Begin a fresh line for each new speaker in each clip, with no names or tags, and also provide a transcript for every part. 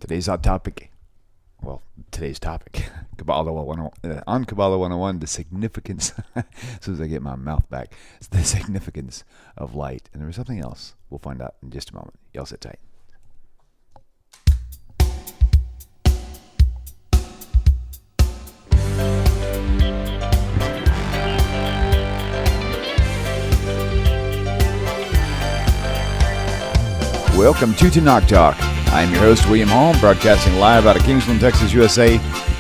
Today's hot topic. Well, today's topic, Kabbalah 101, on Kabbalah 101, the significance, as soon as I get my mouth back, it's the significance of light. And there was something else. We'll find out in just a moment. Y'all sit tight. Welcome to Tanakh Talk. I'm your host, William Hall, broadcasting live out of Kingsland, Texas, USA,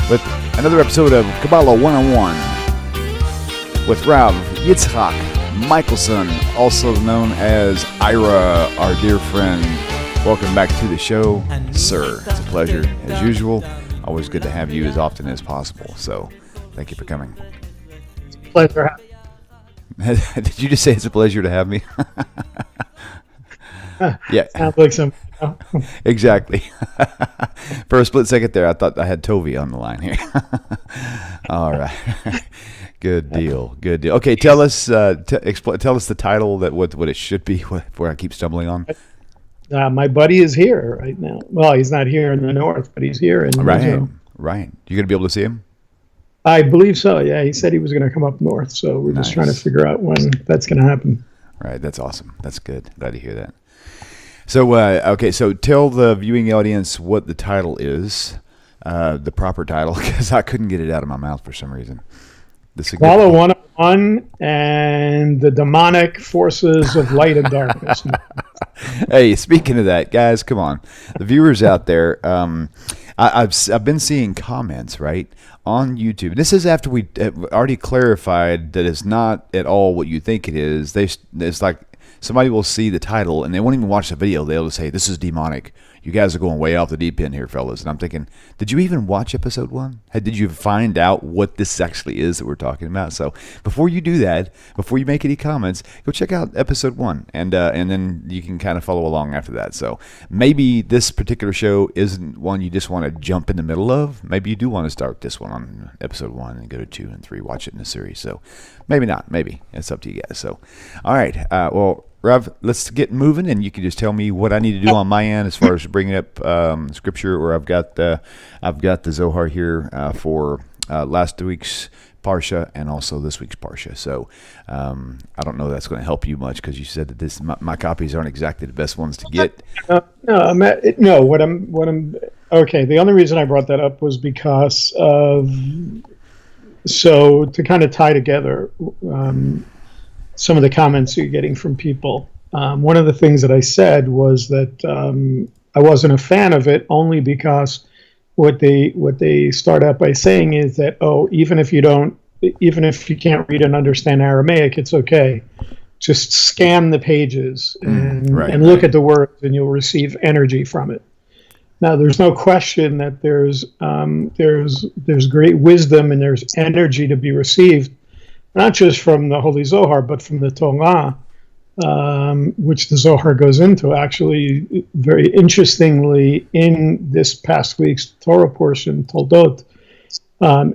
with another episode of Kabbalah 101 with Rav Yitzchak Michelson, also known as Ira, our dear friend. Welcome back to the show, sir. It's a pleasure, as usual. Always good to have you as often as possible, so thank you for coming.
It's a pleasure.
Did you just say it's a pleasure to have me? Yeah.
Sounds like some.
Exactly. For a split second there, I thought I had Tovi on the line here. All right. Good deal. Good deal. Okay, tell us tell us the title, that what it should be, where I keep stumbling on.
My buddy is here right now. Well, he's not here in the north, but he's here in Israel.
Right. You going to be able to see him?
I believe so, yeah. He said he was going to come up north, so we're just trying to figure out when that's going to happen.
Right, that's awesome. That's good. Glad to hear that. So, okay, so tell the viewing audience what the title is, the proper title, because I couldn't get it out of my mouth for some reason.
Kabbalah 101 and the demonic forces of light and darkness.
Hey, speaking of that, guys, come on. The viewers out there, I've been seeing comments, right, on YouTube. This is after we already clarified that it's not at all what you think it is. It's like somebody will see the title and they won't even watch the video. They'll just say, "This is demonic. You guys are going way off the deep end here, fellas." And I'm thinking, did you even watch episode 1? Did you find out what this actually is that we're talking about? So before you do that, before you make any comments, go check out episode 1, and then you can kind of follow along after that. So maybe this particular show isn't one you just want to jump in the middle of. Maybe you do want to start this one on episode 1 and go to 2 and 3, watch it in a series. So maybe not. Maybe it's up to you guys. So all right. Well, Rav, let's get moving, and you can just tell me what I need to do on my end as far as bringing up scripture. Or I've got the Zohar here for last week's Parsha and also this week's Parsha. So I don't know if that's going to help you much, because you said that my copies aren't exactly the best ones to get.
No. What I'm okay. The only reason I brought that up was because of to kind of tie together. Some of the comments you're getting from people. One of the things that I said was that I wasn't a fan of it, only because what they start out by saying is that, even if you can't read and understand Aramaic, it's okay. Just scan the pages and look at the words, and you'll receive energy from it. Now, there's no question that there's great wisdom and there's energy to be received, not just from the Holy Zohar, but from the Torah, which the Zohar goes into. Actually, very interestingly, in this past week's Torah portion, Toldot,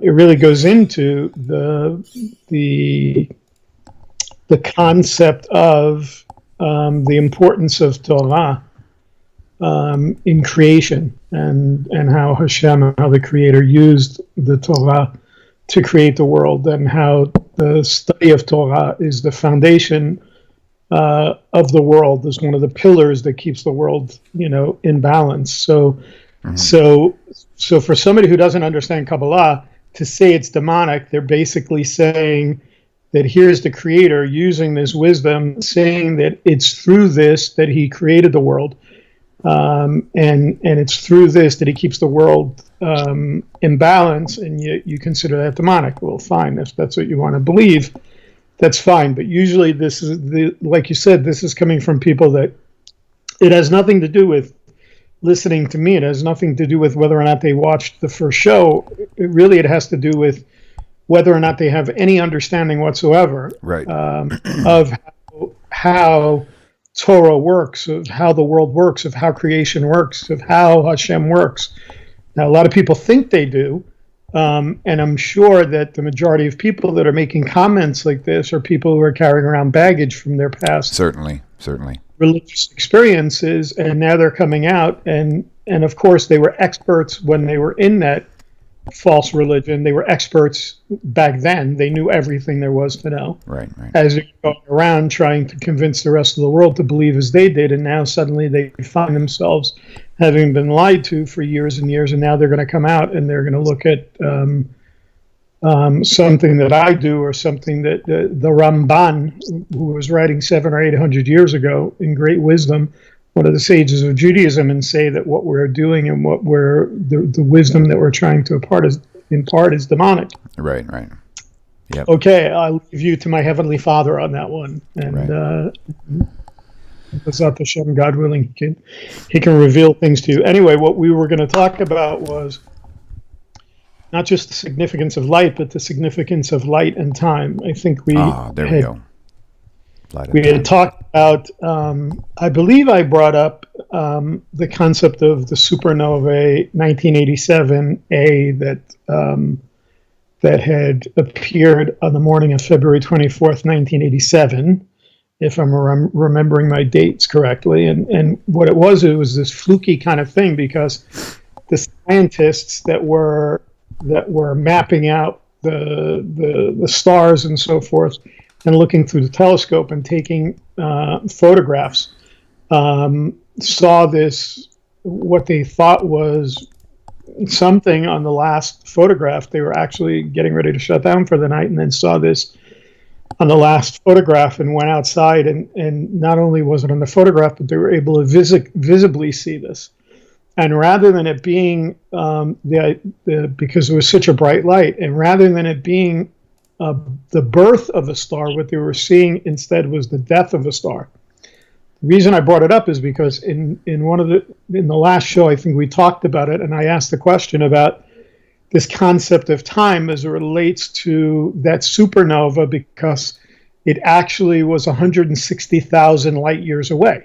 it really goes into the concept of the importance of Torah in creation, and how Hashem, how the Creator used the Torah to create the world, and how the study of Torah is the foundation of the world, is one of the pillars that keeps the world, in balance. So for somebody who doesn't understand Kabbalah, to say it's demonic, they're basically saying that here's the Creator using this wisdom, saying that it's through this that He created the world, and it's through this that He keeps the world in balance, and you consider that demonic. Well, fine, if that's what you want to believe, that's fine. But usually this is, like you said, this is coming from people that it has nothing to do with listening to me. It has nothing to do with whether or not they watched the first show. It has to do with whether or not they have any understanding whatsoever of how Torah works, of how the world works, of how creation works, of how Hashem works. Now, a lot of people think they do, and I'm sure that the majority of people that are making comments like this are people who are carrying around baggage from their past.
Certainly.
religious experiences, and now they're coming out, and of course they were experts when they were in that false religion. They were experts back then. They knew everything there was to know.
Right.
As they're going around trying to convince the rest of the world to believe as they did, and now suddenly they find themselves having been lied to for years and years, and now they're going to come out and they're going to look at something that I do, or something that the Ramban, who was writing 700 or 800 years ago in great wisdom, one of the sages of Judaism, and say that what we're doing and what the wisdom that we're trying to impart is demonic.
Right. Yep.
Okay, I'll leave you to my Heavenly Father on that one, and Bezat Hashem, God willing, he can reveal things to you. Anyway, what we were going to talk about was not just the significance of light, but the significance of light and time. I think we had talked about, I believe I brought up the concept of the supernovae 1987A that had appeared on the morning of February 24th, 1987, if I'm remembering my dates correctly. And what it was this fluky kind of thing, because the scientists that were mapping out the stars and so forth, and looking through the telescope and taking photographs, saw this, what they thought was something on the last photograph. They were actually getting ready to shut down for the night, and then saw this on the last photograph, and went outside, and not only was it on the photograph, but they were able to visibly see this. And rather than it being because it was such a bright light, and rather than it being the birth of a star, what they were seeing instead was the death of a star. The reason I brought it up is because in the last show, I think we talked about it, and I asked the question about this concept of time as it relates to that supernova, because it actually was 160,000 light years away.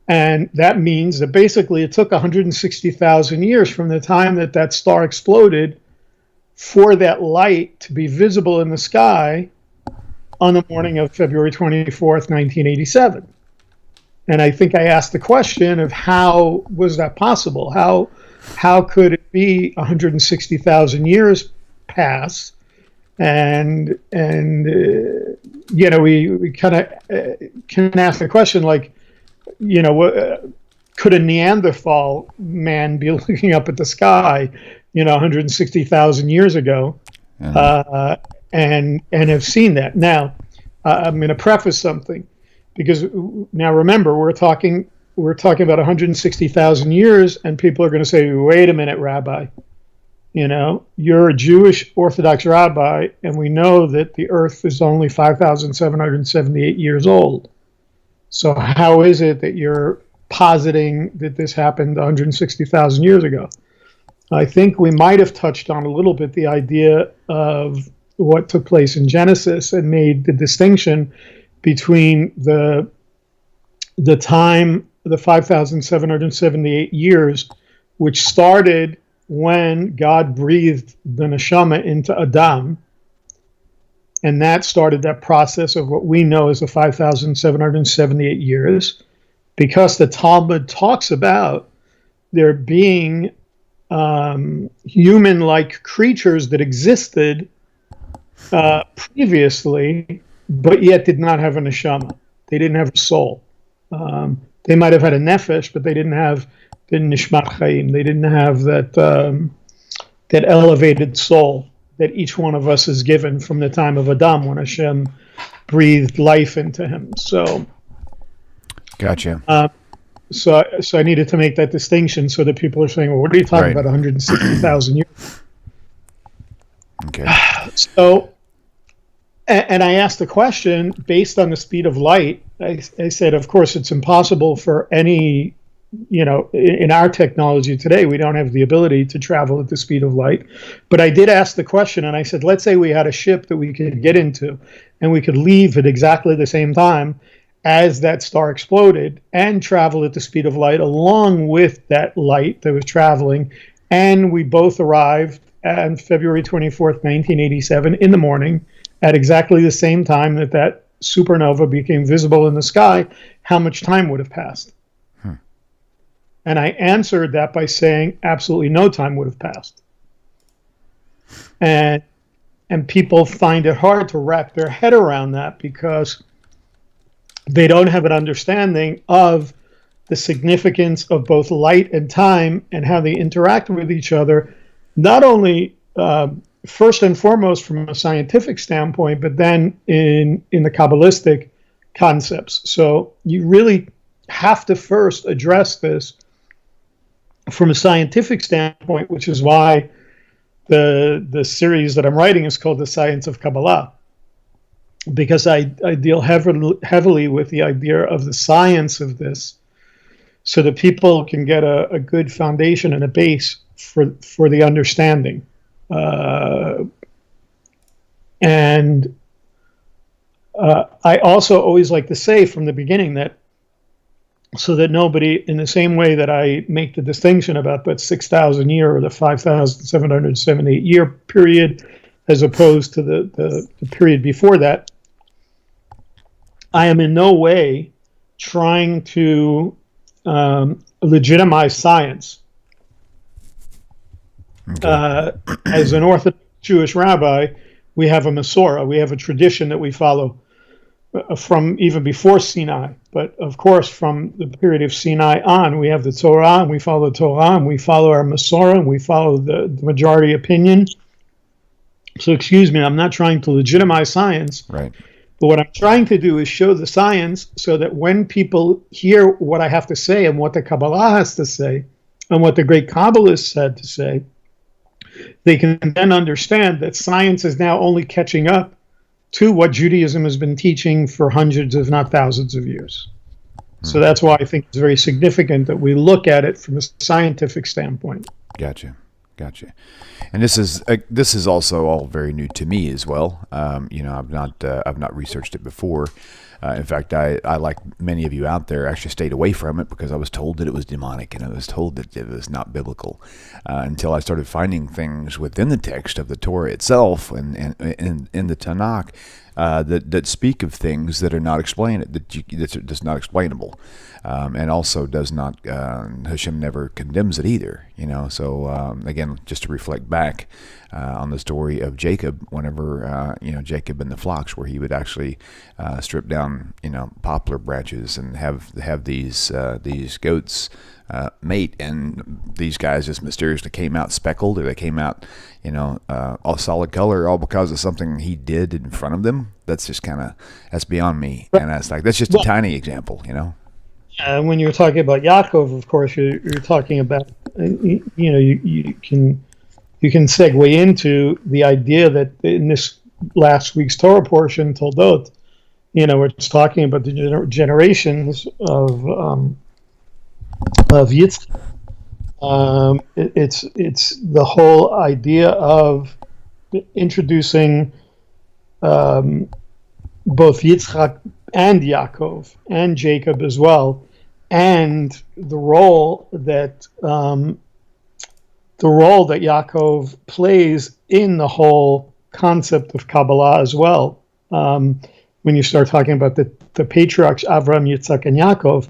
And that means that basically it took 160,000 years from the time that star exploded for that light to be visible in the sky on the morning of February 24th, 1987. And I think I asked the question of how was that possible? How could it be 160,000 years pass? And we kind of can ask the question, like, could a Neanderthal man be looking up at the sky, 160,000 years ago, and have seen that? Now, I'm going to preface something, because now remember, we're talking about 160,000 years, and people are going to say, wait a minute, Rabbi, you're a Jewish Orthodox rabbi, and we know that the earth is only 5,778 years old. So how is it that you're positing that this happened 160,000 years ago? I think we might have touched on a little bit the idea of what took place in Genesis, and made the distinction between the time, the 5,778 years, which started when God breathed the neshama into Adam. And that started that process of what we know as the 5,778 years, because the Talmud talks about there being human-like creatures that existed previously, but yet did not have a neshama. They didn't have a soul. They might have had a nefesh, but they didn't have the nishmat chaim. They didn't have that elevated soul that each one of us is given from the time of Adam, when Hashem breathed life into him. So,
gotcha.
So I needed to make that distinction, so that people are saying, well, what are you talking about 160,000 years?
Okay.
So, and I asked the question based on the speed of light. I said, of course, it's impossible for any, in our technology today, we don't have the ability to travel at the speed of light. But I did ask the question, and I said, let's say we had a ship that we could get into, and we could leave at exactly the same time as that star exploded, and travel at the speed of light along with that light that was traveling. And we both arrived on February 24th, 1987 in the morning at exactly the same time that supernova became visible in the sky, how much time would have passed? And I answered that by saying absolutely no time would have passed. And people find it hard to wrap their head around that because they don't have an understanding of the significance of both light and time and how they interact with each other, not only first and foremost from a scientific standpoint, but then in the Kabbalistic concepts. So you really have to first address this from a scientific standpoint, which is why the series that I'm writing is called The Science of Kabbalah, because I deal heavily with the idea of the science of this so that people can get a good foundation and a base for the understanding. And I also always like to say from the beginning that so that nobody, in the same way that I make the distinction about that 6,000 year or the 5,778 year period, as opposed to the period before that, I am in no way trying to legitimize science. Okay. As an Orthodox Jewish rabbi, we have a Masorah, we have a tradition that we follow from even before Sinai. But of course, from the period of Sinai on, we have the Torah, and we follow the Torah, and we follow our Masorah, and we follow the majority opinion. So excuse me, I'm not trying to legitimize science.
Right.
But what I'm trying to do is show the science so that when people hear what I have to say and what the Kabbalah has to say and what the great Kabbalists had to say, they can then understand that science is now only catching up to what Judaism has been teaching for hundreds, if not thousands of years. So that's why I think it's very significant that we look at it from a scientific standpoint.
Gotcha. And this is also all very new to me as well. I've not researched it before. In fact, I, like many of you out there, actually stayed away from it because I was told that it was demonic and I was told that it was not biblical until I started finding things within the text of the Torah itself and in the Tanakh that speak of things that are not explained, that's not explainable, and also does not. Hashem never condemns it either. So again, just to reflect back on the story of Jacob, whenever Jacob and the flocks, where he would actually strip down poplar branches and have these goats mate, and these guys just mysteriously came out speckled, or they came out all solid color, all because of something he did in front of them. That's just that's beyond me, and that's just a tiny example.
When you're talking about Yaakov, of course, you're talking about you can segue into the idea that in this last week's Torah portion, Toldot, it's talking about the generations of Yitzchak. It's the whole idea of introducing both Yitzchak and Yaakov and Jacob as well, and the role that Yaakov plays in the whole concept of Kabbalah as well. When you start talking about the patriarchs Avraham, Yitzchak, and Yaakov,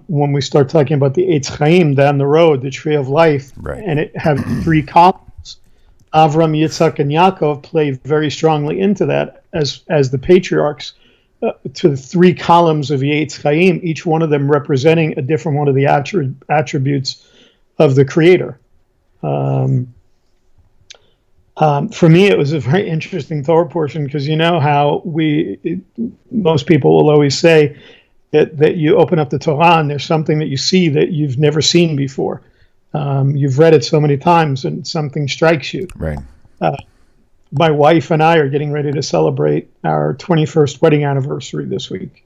when we start talking about the Eitz Chaim down the road, the tree of life, right, and it have three columns, Avraham, Yitzchak, and Yaakov play very strongly into that as the patriarchs to the three columns of the Eitz Chaim, each one of them representing a different one of the attributes of the Creator. For me, it was a very interesting Torah portion because how most people will always say that you open up the Torah and there's something that you see that you've never seen before. You've read it so many times and something strikes you. Right. My wife and I are getting ready to celebrate our 21st wedding anniversary this week,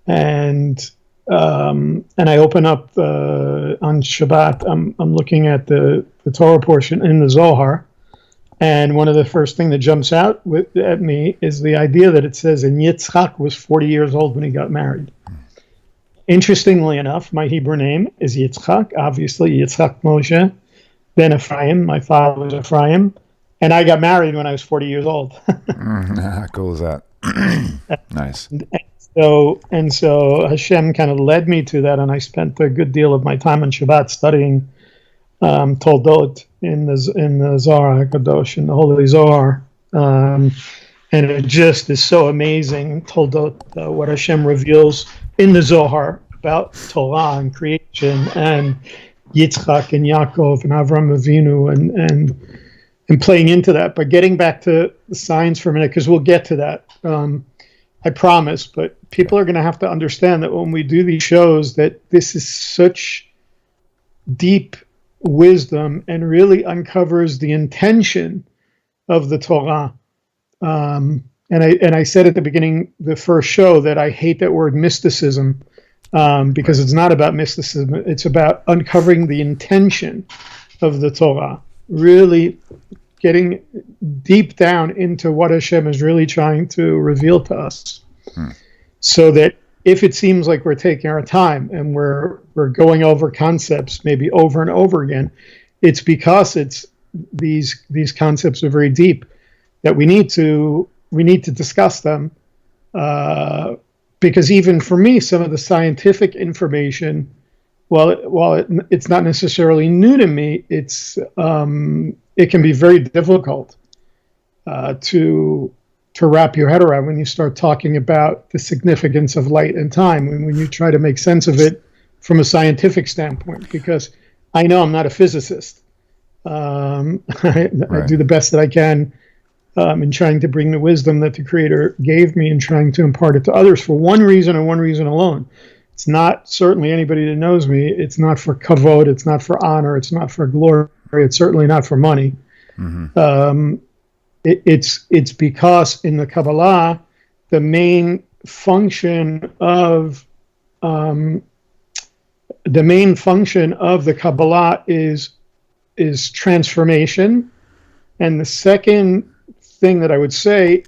and I open up on Shabbat. I'm looking at the Torah portion in the Zohar, and one of the first thing that jumps out at me is the idea that it says, and Yitzchak was 40 years old when he got married. Interestingly enough, my Hebrew name is Yitzchak, obviously Yitzchak Moshe, ben Ephraim. My father was Ephraim, and I got married when I was 40 years old.
How cool is that? Nice.
And so Hashem kind of led me to that, and I spent a good deal of my time on Shabbat studying Toldot in the Zohar Hakadosh, in the Holy Zohar, and it just is so amazing. Toldot, what Hashem reveals in the Zohar about Torah and creation, and Yitzchak and Yaakov and Avram Avinu, and playing into that. But getting back to the science for a minute, because we'll get to that. I promise, but people are going to have to understand that when we do these shows, that this is such deep wisdom and really uncovers the intention of the Torah. And I said at the beginning, the first show, that I hate that word mysticism, because it's not about mysticism. It's about uncovering the intention of the Torah, really getting deep down into what Hashem is really trying to reveal to us. So that if it seems like we're taking our time and we're going over concepts maybe over and over again, it's because these concepts are very deep, that we need to discuss them, because even for me, some of the scientific information, while it's not necessarily new to me, it can be very difficult to wrap your head around when you start talking about the significance of light and time, and when you try to make sense of it from a scientific standpoint. Because I know I'm not a physicist. I do the best that I can in trying to bring the wisdom that the Creator gave me and trying to impart it to others for one reason and one reason alone. It's not certainly anybody that knows me. It's not for kavod. It's not for honor. It's not for glory. It's certainly not for money. Mm-hmm. It's because in the Kabbalah, the main function of the Kabbalah is transformation, and the second thing that I would say,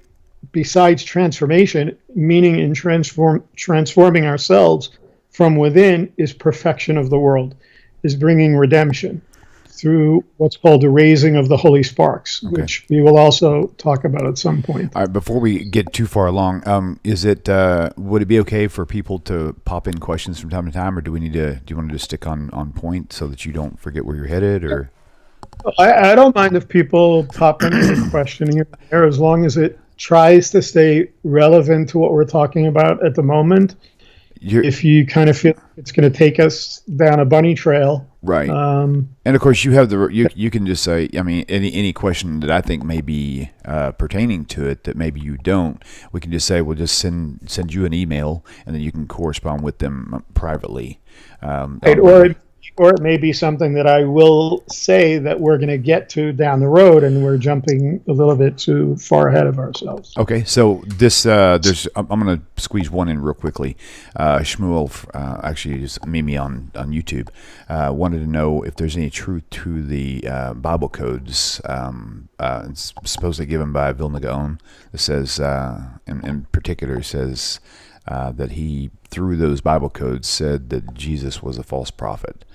besides transformation, meaning in transforming ourselves from within, is perfection of the world, is bringing redemption through what's called the raising of the holy sparks, which we will also talk about at some point.
All right, before we get too far along, would it be okay for people to pop in questions from time to time, or do you want to just stick on point so that you don't forget where you're headed, or?
I don't mind if people pop in a question here and there, as long as it tries to stay relevant to what we're talking about at the moment. If you kind of feel it's going to take us down a bunny trail,
right? And of course, you have you can just say, I mean, any question that I think may be pertaining to it that maybe you don't, we can just say we'll just send you an email, and then you can correspond with them privately.
Right, or it may be something that I will say that we're going to get to down the road, and we're jumping a little bit too far ahead of ourselves.
Okay, so this I'm going to squeeze one in real quickly. Shmuel, actually just Mimi on YouTube, wanted to know if there's any truth to the Bible codes, it's supposedly given by Vilna Gaon. It says, in particular, says that he, through those Bible codes, said that Jesus was a false prophet.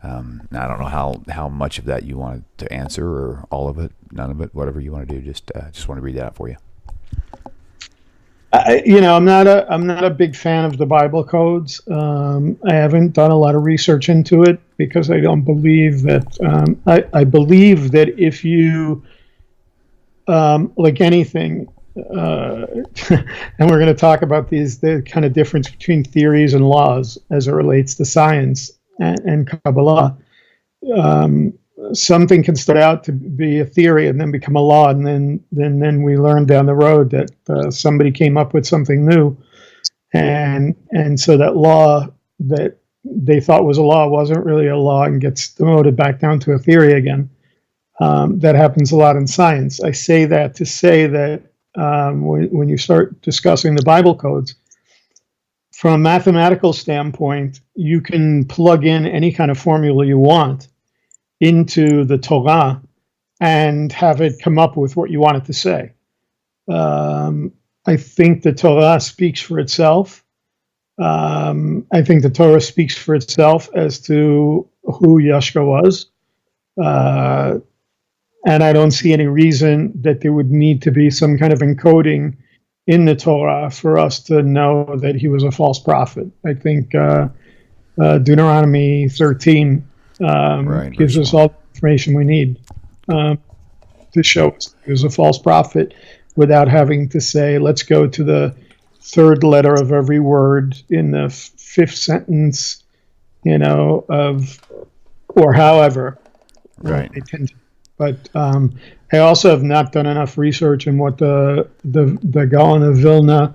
Now, I don't know how much of that you wanted to answer, or all of it, none of it, whatever you want to do. Just want to read that out for you.
I'm not a big fan of the Bible codes. I haven't done a lot of research into it because I don't believe that. I believe that if you, like anything, and we're going to talk about the kind of difference between theories and laws as it relates to science and Kabbalah. Something can start out to be a theory and then become a law, and then we learn down the road that somebody came up with something new, and so that law that they thought was a law wasn't really a law and gets demoted back down to a theory again. That happens a lot in science. I say that to say that when you start discussing the Bible codes, from a mathematical standpoint, you can plug in any kind of formula you want into the Torah and have it come up with what you want it to say. I think the Torah speaks for itself. I think the Torah speaks for itself as to who Yeshua was. And I don't see any reason that there would need to be some kind of encoding in the Torah for us to know that he was a false prophet. I think Deuteronomy 13
Right.
gives
Verse
us
1.
all the information we need um, to show us he was a false prophet without having to say, let's go to the third letter of every word in the fifth sentence, of, or however.
Right.
They tend to. But I also have not done enough research in what the Gaon of Vilna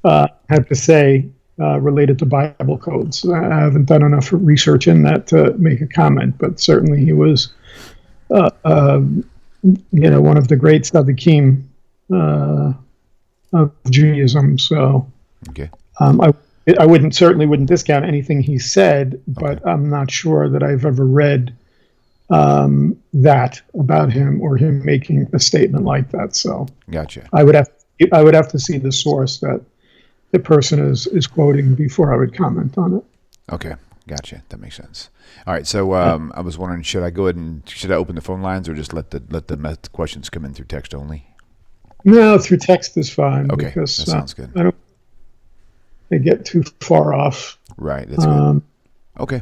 had to say related to Bible codes. I haven't done enough research in that to make a comment, but certainly he was, one of the great tzaddikim of Judaism. So
Okay.
I certainly wouldn't discount anything he said, but
Okay.
I'm not sure that I've ever read that about him or him making a statement like that. So
Gotcha.
I would have to see the source that the person is quoting before I would comment on it.
Okay. Gotcha. That makes sense. All right. So I was wondering, should I open the phone lines or just let the questions come in through text only?
No, through text is fine
Okay.
because
That sounds good.
I don't get too far off.
Right. That's good. Okay.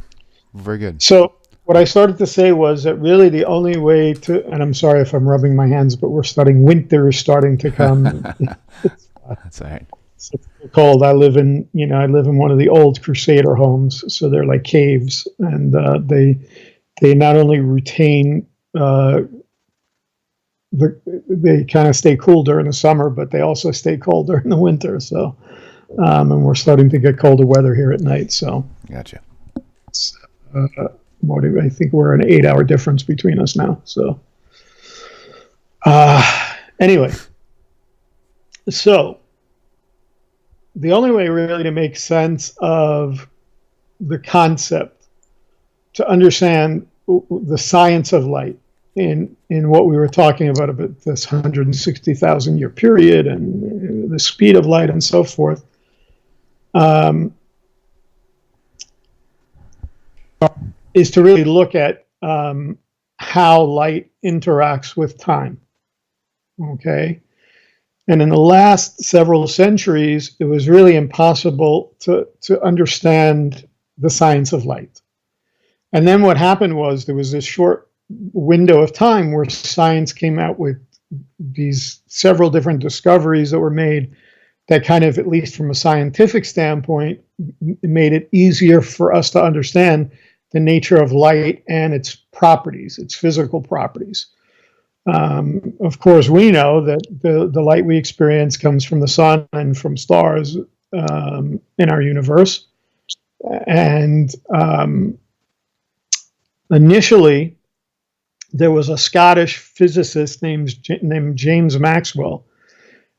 Very good.
So what I started to say was that really the only way to, and I'm sorry if I'm rubbing my hands, but we're winter is starting to come.
That's all right.
It's cold. I live in one of the old Crusader homes, so they're like caves, and they not only retain they kind of stay cool during the summer, but they also stay cold during the winter. So, and we're starting to get colder weather here at night. So,
Gotcha.
I think we're an 8-hour difference between us now. So, anyway, so the only way really to make sense of the concept, to understand the science of light in what we were talking about this 160,000 year period and the speed of light and so forth, is to really look at how light interacts with time. Okay. And in the last several centuries, it was really impossible to understand the science of light. And then what happened was there was this short window of time where science came out with these several different discoveries that were made that kind of, at least from a scientific standpoint, made it easier for us to understand the nature of light and its properties, its physical properties. Of course, we know that the light we experience comes from the sun and from stars in our universe. And initially, there was a Scottish physicist named James Maxwell.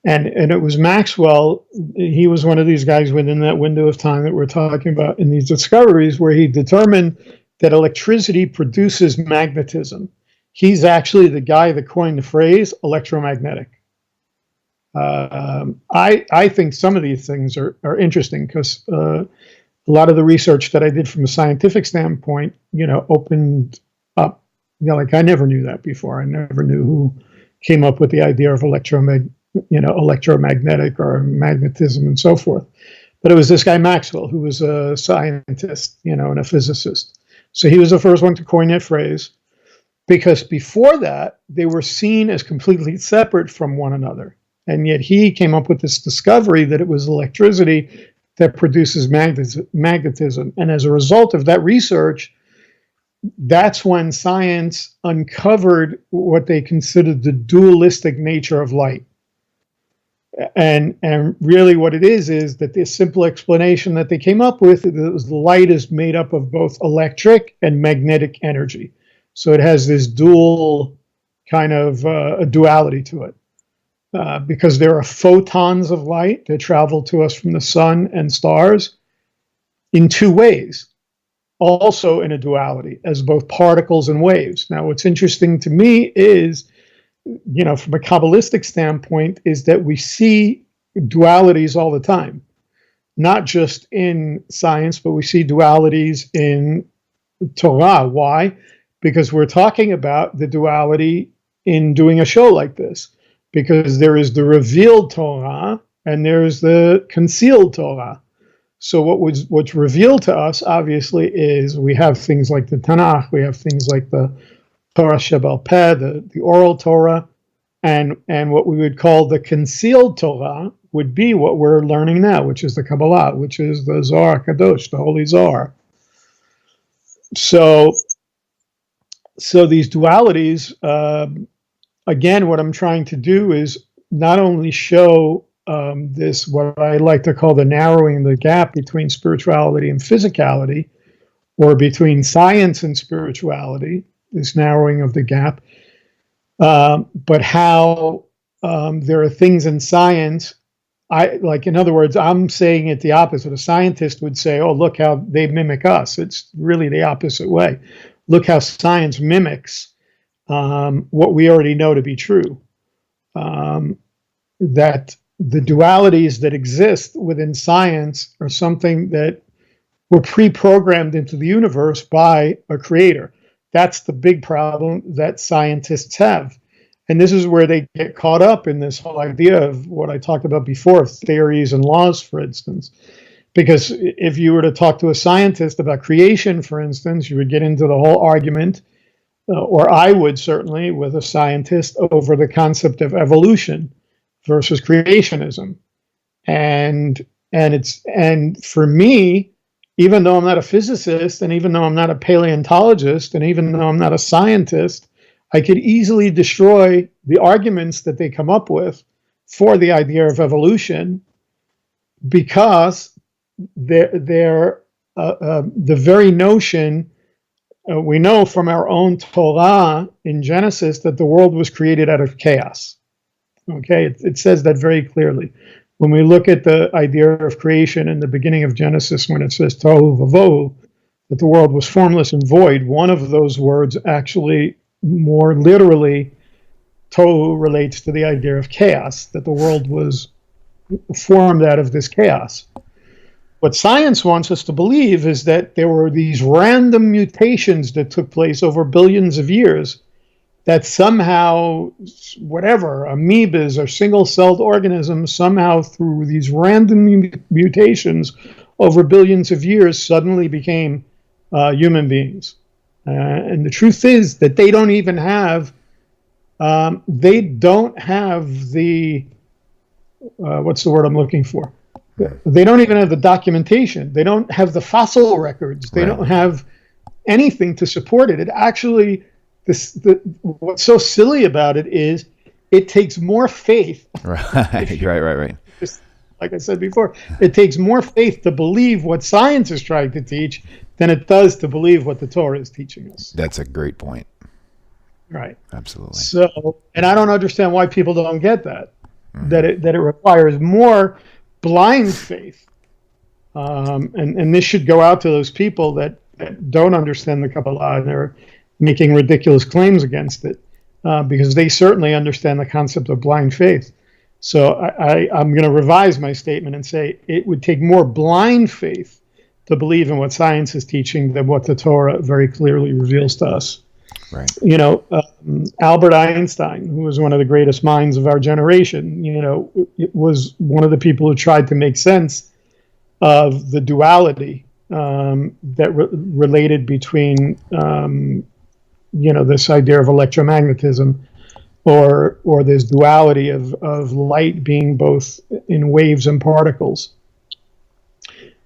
And it was Maxwell, he was one of these guys within that window of time that we're talking about in these discoveries, where he determined that electricity produces magnetism. He's actually the guy that coined the phrase electromagnetic. I think some of these things are interesting because a lot of the research that I did from a scientific standpoint, opened up, like I never knew that before. I never knew who came up with the idea of electromagnetic or magnetism and so forth. But it was this guy Maxwell, who was a scientist, and a physicist. So he was the first one to coin that phrase, because before that, they were seen as completely separate from one another. And yet he came up with this discovery that it was electricity that produces magnetism. And as a result of that research, that's when science uncovered what they considered the dualistic nature of light. And really what it is that this simple explanation that they came up with is light is made up of both electric and magnetic energy. So it has this dual kind of a duality to it. Because there are photons of light that travel to us from the sun and stars in two ways, also in a duality as both particles and waves. Now, what's interesting to me is, from a Kabbalistic standpoint, is that we see dualities all the time, not just in science, but we see dualities in Torah. Why? Because we're talking about the duality in doing a show like this. Because there is the revealed Torah, and there's the concealed Torah. So what's revealed to us, obviously, is we have things like the Tanakh, we have things like the Torah Shebal Peh, the oral Torah, and what we would call the concealed Torah would be what we're learning now, which is the Kabbalah, which is the Zohar Kadosh, the Holy Zohar. So these dualities, again, what I'm trying to do is not only show this, what I like to call the narrowing the gap between spirituality and physicality, or between science and spirituality, this narrowing of the gap, but how there are things in science, in other words, I'm saying it the opposite. A scientist would say, oh, look how they mimic us. It's really the opposite way. Look how science mimics what we already know to be true. That the dualities that exist within science are something that were pre-programmed into the universe by a creator. That's the big problem that scientists have. And this is where they get caught up in this whole idea of what I talked about before, theories and laws, for instance. Because if you were to talk to a scientist about creation, for instance, you would get into the whole argument, or I would certainly, with a scientist, over the concept of evolution versus creationism. And for me, even though I'm not a physicist, and even though I'm not a paleontologist, and even though I'm not a scientist, I could easily destroy the arguments that they come up with for the idea of evolution, because they're the very notion, we know from our own Torah in Genesis that the world was created out of chaos. Okay, it says that very clearly. When we look at the idea of creation in the beginning of Genesis, when it says Tohu Vavohu, that the world was formless and void, one of those words actually, more literally, Tohu relates to the idea of chaos, that the world was formed out of this chaos. What science wants us to believe is that there were these random mutations that took place over billions of years, that somehow, whatever, amoebas or single-celled organisms, somehow through these random mutations over billions of years suddenly became human beings. And the truth is that they don't even have, the, what's the word I'm looking for? They don't even have the documentation. They don't have the fossil records. They don't have anything to support it. It actually, what's so silly about it is it takes more faith.
Right.
Just like I said before, it takes more faith to believe what science is trying to teach than it does to believe what the Torah is teaching us.
That's a great point.
Right.
Absolutely.
So, and I don't understand why people don't get that. Mm-hmm. That it requires more blind faith, and this should go out to those people that don't understand the Kabbalah and they're making ridiculous claims against it, because they certainly understand the concept of blind faith. So I'm going to revise my statement and say it would take more blind faith to believe in what science is teaching than what the Torah very clearly reveals to us.
Right.
You know, Albert Einstein, who was one of the greatest minds of our generation, you know, was one of the people who tried to make sense of the duality that related between, you know, this idea of electromagnetism, or this duality of light being both in waves and particles.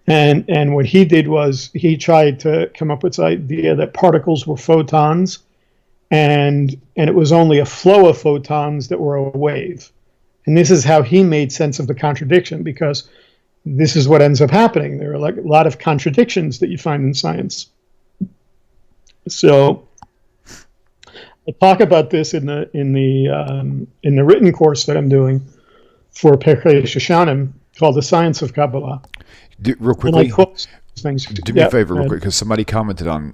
And what he did was he tried to come up with this idea that particles were photons, and it was only a flow of photons that were a wave. And this is how he made sense of the contradiction, because this is what ends up happening. There are like a lot of contradictions that you find in science. So I talk about this in the written course that I'm doing for Perkei Shoshanim, called The Science of Kabbalah.
Real quickly,
things.
Do me a favor real quick, because somebody commented on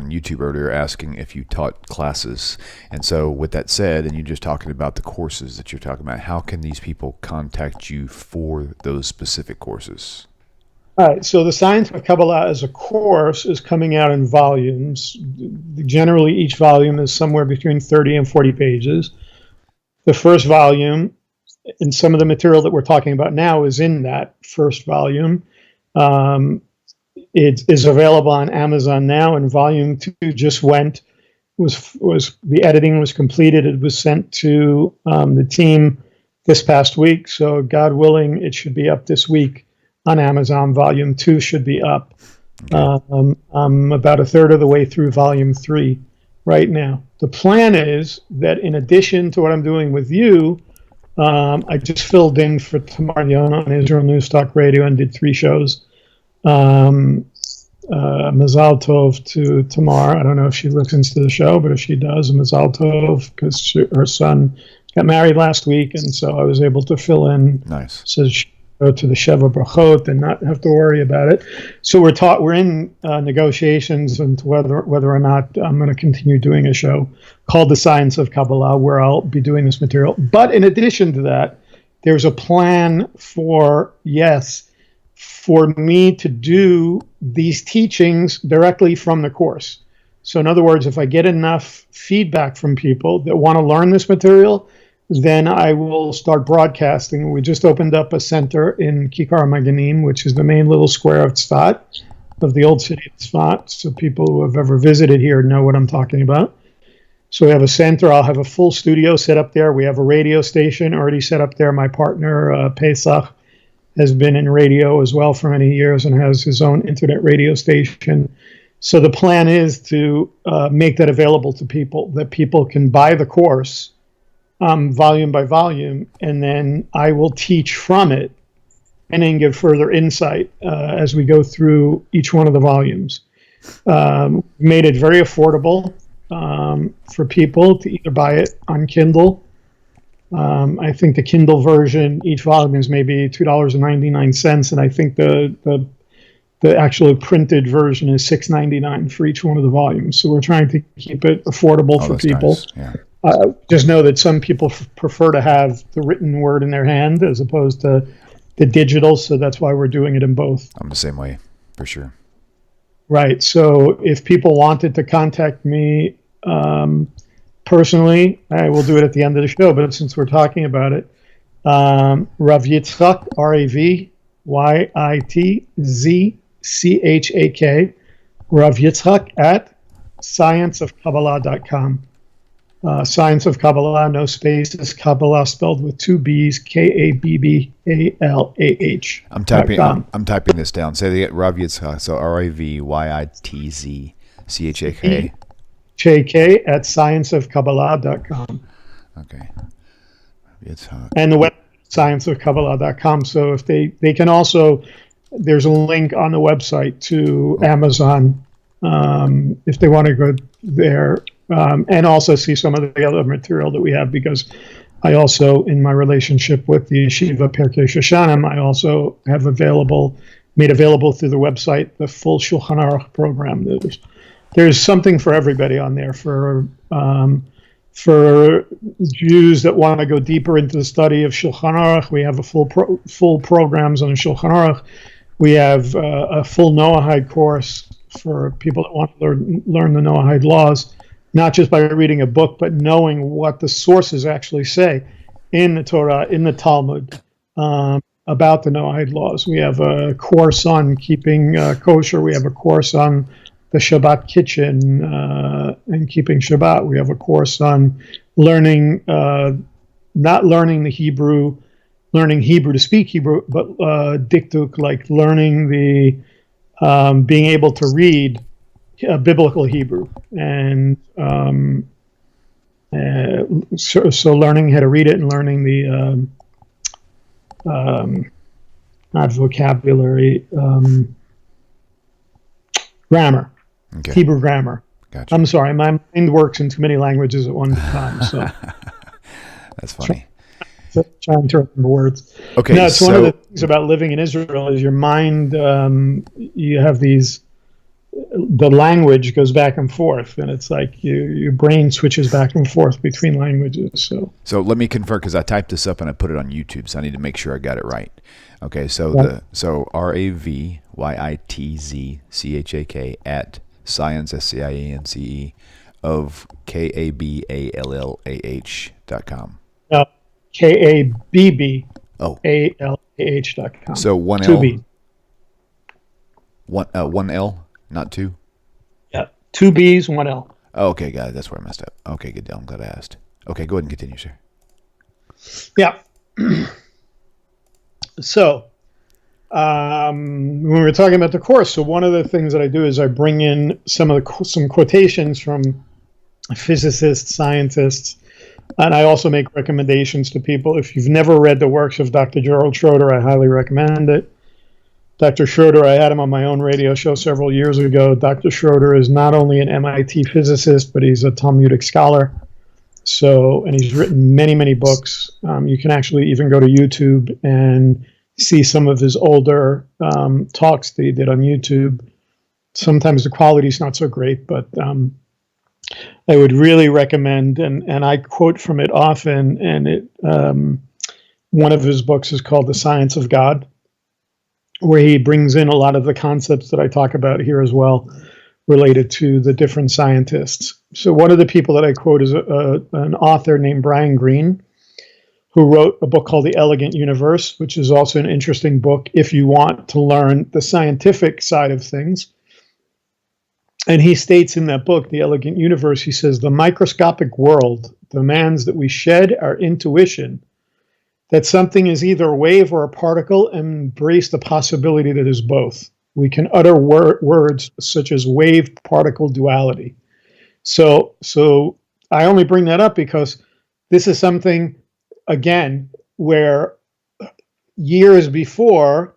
YouTube earlier asking if you taught classes. And so with that said, and you're just talking about the courses that you're talking about, how can these people contact you for those specific courses?
All right, so the Science of Kabbalah as a course is coming out in volumes. Generally, each volume is somewhere between 30 and 40 pages. The first volume and some of the material that we're talking about now is in that first volume. It is available on Amazon now, and volume 2 just was the editing was completed. It was sent to the team this past week. So God willing, it should be up this week on Amazon. Volume 2 should be up. Okay. I'm about a third of the way through volume 3 right now. The plan is that in addition to what I'm doing with you, I just filled in for Tamar Yona on Israel News Talk Radio and did 3 shows. Mazal Tov to Tamar. I don't know if she listens to the show, but if she does, Mazal Tov, because her son got married last week, and so I was able to fill in.
Nice.
So she go to the Sheva Brachot and not have to worry about it. So we're in negotiations into whether or not I'm going to continue doing a show called The Science of Kabbalah, where I'll be doing this material. But in addition to that, there's a plan for me to do these teachings directly from the course. So in other words, if I get enough feedback from people that want to learn this material, then I will start broadcasting. We just opened up a center in Kikar Maganim, which is the main little square of Tzfat, of the old city of Tzfat. So people who have ever visited here know what I'm talking about. So we have a center. I'll have a full studio set up there. We have a radio station already set up there. My partner, Pesach, has been in radio as well for many years and has his own internet radio station. So the plan is to make that available to people, that people can buy the course volume by volume, and then I will teach from it and then give further insight as we go through each one of the volumes. Made it very affordable for people to either buy it on Kindle. I think the Kindle version, each volume is maybe $2.99, and I think the actual printed version is $6.99 for each one of the volumes. So we're trying to keep it affordable for people.
Nice. Yeah.
Just know that some people prefer to have the written word in their hand as opposed to the digital, so that's why we're doing it in both.
I'm the same way, for sure.
Right. So if people wanted to contact me personally, I will do it at the end of the show, but since we're talking about it, Rav Yitzchak, RAVYITZCHAK, Rav Yitzchak at scienceofkabbalah.com. Science of Kabbalah, no spaces, Kabbalah spelled with 2 B's, KABBALAH.
I'm typing this down. Say they get Rav Yitzchak, so RAVYITZCHAK.
JK at scienceofkabbalah.com.
Okay. Yitzchak.
And the web scienceofkabbalah.com. So if they can also, there's a link on the website to Amazon if they want to go there. And also see some of the other material that we have, because I also, in my relationship with the Yeshiva Perkei Shoshanim, I also have made available through the website the full Shulchan Aruch program. There's something for everybody on there. For Jews that want to go deeper into the study of Shulchan Aruch, we have a full programs on Shulchan Aruch. We have a full Noahide course for people that want to learn the Noahide laws, not just by reading a book, but knowing what the sources actually say in the Torah, in the Talmud, about the Noahide laws. We have a course on keeping kosher. We have a course on the Shabbat kitchen and keeping Shabbat. We have a course on learning, not learning the Hebrew, learning Hebrew to speak Hebrew, but diktuk, like learning being able to read biblical Hebrew, and so learning how to read it and learning the not vocabulary, grammar, okay. Hebrew grammar. Gotcha. I'm sorry, my mind works in too many languages at one time. So
that's funny.
Trying to remember words.
Okay,
no, it's one of the things about living in Israel is your mind. You have the language goes back and forth, and it's like your brain switches back and forth between languages. So
let me confirm, because I typed this up and I put it on YouTube, so I need to make sure I got it right. Okay, so RAVYITZCHAK at science SCIANCE of KABALLAH.com. Oh,
KABBALAH.com.
so one
Two
L,
B's.
one L, not two.
Yeah. Two B's, one L.
Oh, okay, got it. That's where I messed up. Okay, good deal. I'm glad I asked. Okay, go ahead and continue, sir.
Yeah. So, when we were talking about the course, so one of the things that I do is I bring in some quotations from physicists, scientists, and I also make recommendations to people. If you've never read the works of Dr. Gerald Schroeder, I highly recommend it. Dr. Schroeder, I had him on my own radio show several years ago. Dr. Schroeder is not only an MIT physicist, but he's a Talmudic scholar. So, and he's written many, many books. You can actually even go to YouTube and see some of his older talks that he did on YouTube. Sometimes the quality is not so great, but I would really recommend, and I quote from it often, and one of his books is called The Science of God, where he brings in a lot of the concepts that I talk about here as well, related to the different scientists. So one of the people that I quote is an author named Brian Greene, who wrote a book called The Elegant Universe, which is also an interesting book if you want to learn the scientific side of things. And he states in that book, The Elegant Universe, he says, the microscopic world demands that we shed our intuition that something is either a wave or a particle and embrace the possibility that is both. We can utter words such as wave-particle duality. So I only bring that up because this is something, again, where years before,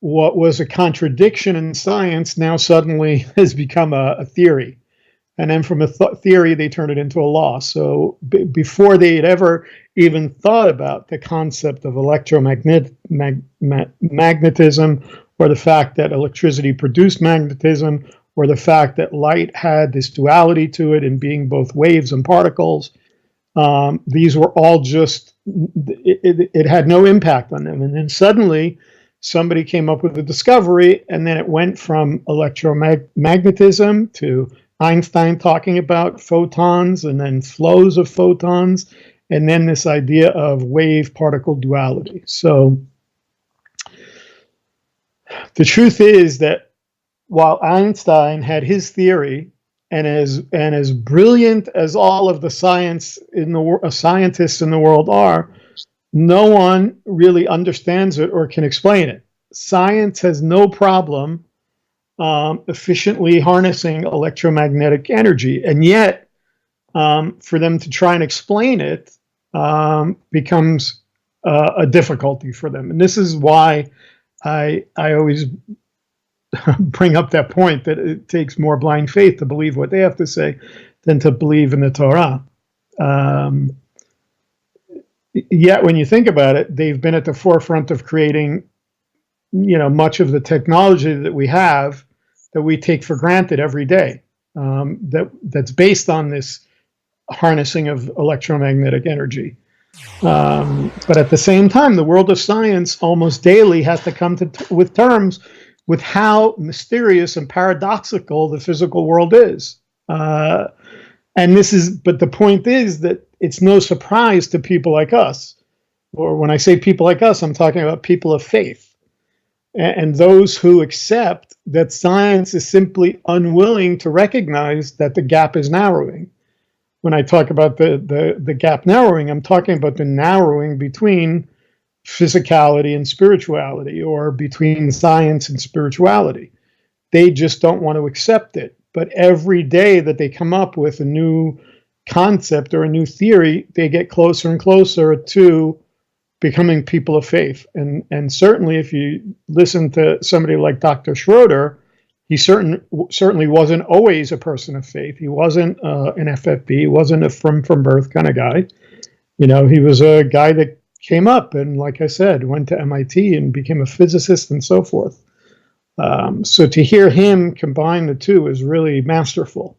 what was a contradiction in science now suddenly has become a theory. And then from a theory, they turned it into a law. So before they had ever even thought about the concept of magnetism, or the fact that electricity produced magnetism, or the fact that light had this duality to it in being both waves and particles, these were all just, it had no impact on them. And then suddenly somebody came up with a discovery, and then it went from electromagnetism to Einstein talking about photons, and then flows of photons, and then this idea of wave-particle duality. So the truth is that while Einstein had his theory, and as brilliant as all of the scientists in the world are, no one really understands it or can explain it. Science has no problem efficiently harnessing electromagnetic energy, and yet for them to try and explain it becomes a difficulty for them. And this is why I always bring up that point that it takes more blind faith to believe what they have to say than to believe in the Torah. Yet when you think about it, they've been at the forefront of creating, much of the technology that we have, that we take for granted every day, that's based on this harnessing of electromagnetic energy. But at the same time, the world of science almost daily has to come with terms with how mysterious and paradoxical the physical world is. But the point is that it's no surprise to people like us, or when I say people like us, I'm talking about people of faith, and those who accept that science is simply unwilling to recognize that the gap is narrowing. When I talk about the gap narrowing, I'm talking about the narrowing between physicality and spirituality, or between science and spirituality. They just don't want to accept it. But every day that they come up with a new concept or a new theory, they get closer and closer to becoming people of faith. And certainly if you listen to somebody like Dr. Schroeder, he certainly wasn't always a person of faith. He wasn't an FFB. He wasn't a from birth kind of guy. He was a guy that came up and, like I said, went to MIT and became a physicist and so forth. So to hear him combine the two is really masterful.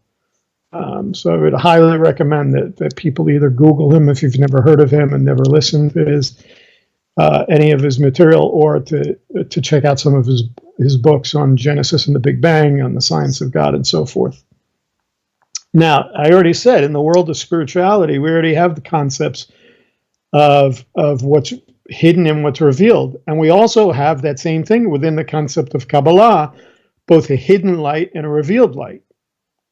So I would highly recommend that people either Google him if you've never heard of him and never listened to any of his material, or to check out some of his books on Genesis and the Big Bang, on the science of God, and so forth. Now, I already said, in the world of spirituality, we already have the concepts of what's hidden and what's revealed. And we also have that same thing within the concept of Kabbalah, both a hidden light and a revealed light.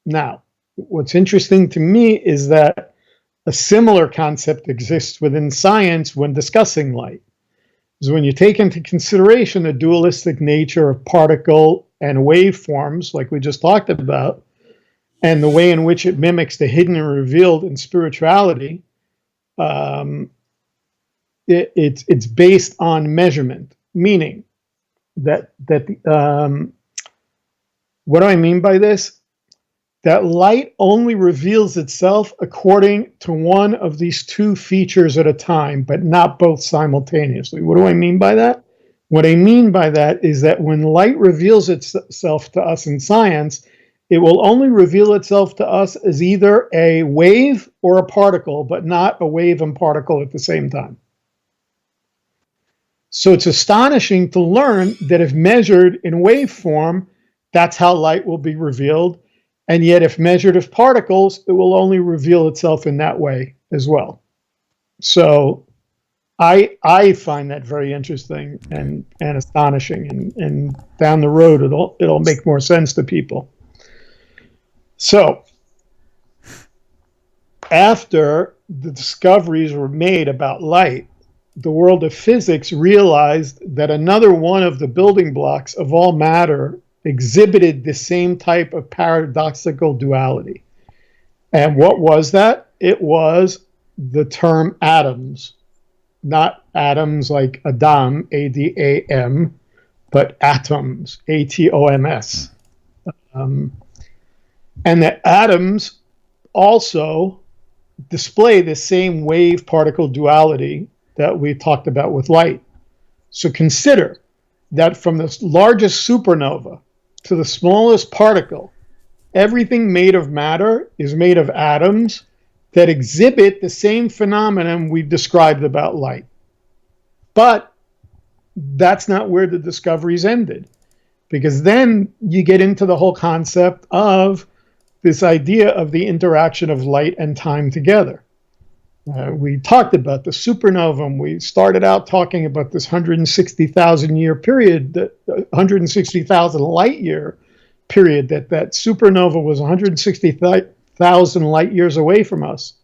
Now, what's interesting to me is that a similar concept exists within science when discussing light. Is when you take into consideration the dualistic nature of particle and waveforms, like we just talked about, and the way in which it mimics the hidden and revealed in spirituality, it's based on measurement. Meaning that what do I mean by this? That light only reveals itself according to one of these two features at a time, but not both simultaneously. What do I mean by that? What I mean by that is that when light reveals itself to us in science, it will only reveal itself to us as either a wave or a particle, but not a wave and particle at the same time. So it's astonishing to learn that if measured in wave form, that's how light will be revealed. And yet, if measured as particles, it will only reveal itself in that way as well. So I find that very interesting and astonishing. And down the road, it'll make more sense to people. So after the discoveries were made about light, the world of physics realized that another one of the building blocks of all matter exhibited the same type of paradoxical duality. And what was that? It was the term atoms, not atoms like Adam, A-D-A-M, but atoms, A-T-O-M-S. And the atoms also display the same wave-particle duality that we talked about with light. So consider that from the largest supernova to the smallest particle, everything made of matter is made of atoms that exhibit the same phenomenon we described about light. But that's not where the discoveries ended, because then you get into the whole concept of this idea of the interaction of light and time together. We talked about the supernova, and we started out talking about this 160,000 year period, that 160,000 light year period, that supernova was 160,000 light years away from us.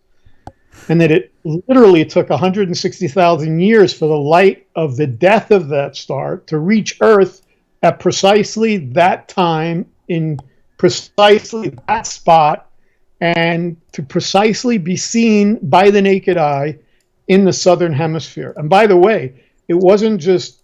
And that it literally took 160,000 years for the light of the death of that star to reach Earth at precisely that time, in precisely that spot, and to precisely be seen by the naked eye in the southern hemisphere. And by the way, it wasn't just